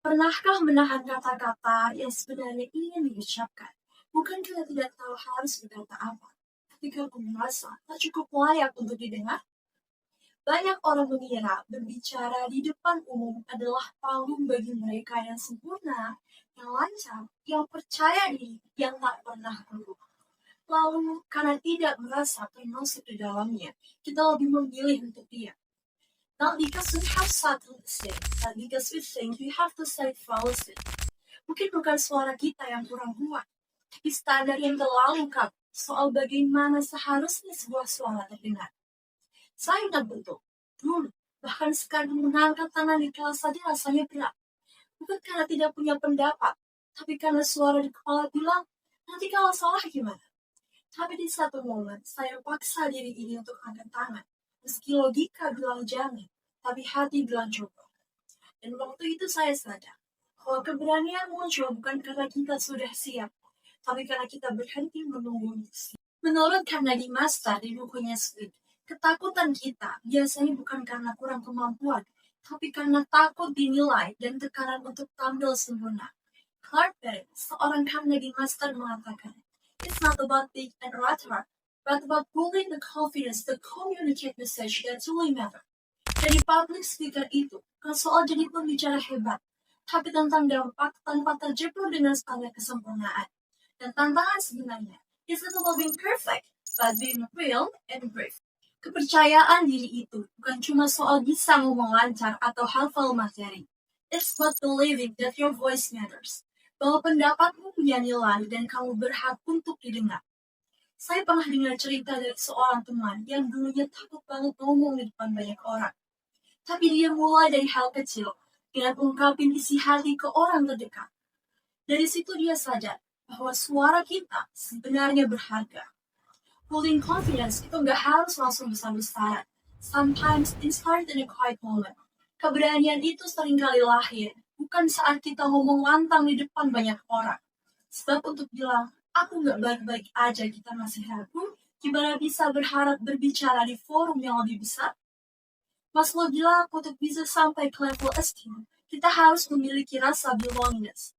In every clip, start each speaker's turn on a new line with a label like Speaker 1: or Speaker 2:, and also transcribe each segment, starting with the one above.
Speaker 1: Pernahkah menahan kata-kata yang sebenarnya ingin diucapkan? Bukan karena tidak tahu harus berkata apa, tapi karena merasa tak cukup layak untuk didengar. Banyak orang mengira berbicara di depan umum adalah panggung bagi mereka yang sempurna, yang lancar, yang percaya diri, yang tak pernah keluh. Lalu, karena tidak merasa termasuk di dalamnya, kita lebih memilih untuk diam. Not because we have something to say, but because we think we have to say it flawlessly. Mungkin bukan suara kita yang kurang kuat, tapi standar yang terlalu kaku soal bagaimana seharusnya sebuah suara terdengar. Saya ingat betul, dulu, bahkan sekadar mengangkat tangan di kelas saja rasanya berat. Bukan karena tidak punya pendapat, tapi karena suara di kepala bilang, nanti kalau salah gimana? Tapi di satu momen, saya paksa diri ini untuk angkat tangan. Meski logika bilang jangan, tapi hati bilang coba. Dan waktu itu saya sadar, bahwa keberanian muncul bukan karena kita sudah siap, tapi karena kita berhenti menunggu siap. Menurut Carnegie Master di bukunya Sweet, ketakutan kita biasanya bukan karena kurang kemampuan, tapi karena takut dinilai dan tekanan untuk tampil sempurna. Clark Perry, seorang Carnegie Master mengatakan, it's not about big and rhetoric, but about building the confidence to communicate message that truly matter. Jadi public speaker itu bukan soal jadi pembicara hebat, tapi tentang dampak tanpa terjebak dengan standar kesempurnaan. Dan tantangan sebenarnya is not about being perfect, but being real and brave. Kepercayaan diri itu bukan cuma soal bisa ngomong lancar atau hafal materi. It's about believing that your voice matters, bahwa pendapatmu punya nilai dan kamu berhak untuk didengar. Saya pernah dengar cerita dari seorang teman yang dulunya takut banget ngomong di depan banyak orang. Tapi dia mulai dari hal kecil, dengan ungkapin isi hati ke orang terdekat. Dari situ dia sadar bahwa suara kita sebenarnya berharga. Building confidence itu nggak harus langsung besar-besaran. Sometimes it starts in a quiet moment. Keberanian itu seringkali lahir, bukan saat kita ngomong lantang di depan banyak orang. Sebab untuk bilang, aku nggak baik-baik aja kita masih ragu, gimana bisa berharap berbicara di forum yang lebih besar? Maslow bilang untuk bisa sampai ke level esteem, kita harus memiliki rasa belongingness.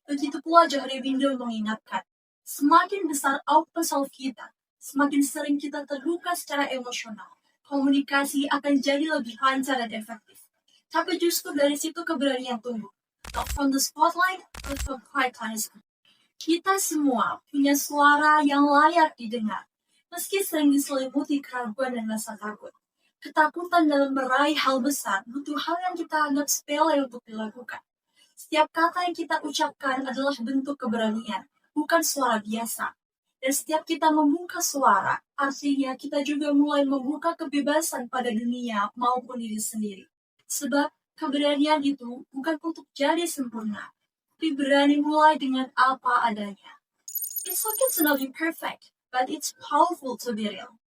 Speaker 1: Begitu pula Johari Window mengingatkan, semakin besar open self kita, semakin sering kita terluka secara emosional, komunikasi akan jadi lebih lancar dan efektif. Tapi justru dari situ keberanian tumbuh. Not from the spotlight, but from quiet times. Kita semua punya suara yang layak didengar, meski sering diselimuti keraguan dan rasa takut. Ketakutan dalam meraih hal besar butuh hal yang kita anggap sepele untuk dilakukan. Setiap kata yang kita ucapkan adalah bentuk keberanian, bukan suara biasa. Dan setiap kita membuka suara, artinya kita juga mulai membuka kebebasan pada dunia maupun diri sendiri. Sebab keberanian itu bukan untuk jadi sempurna, tapi berani mulai dengan apa adanya. It's okay to not be perfect, but it's powerful to be real.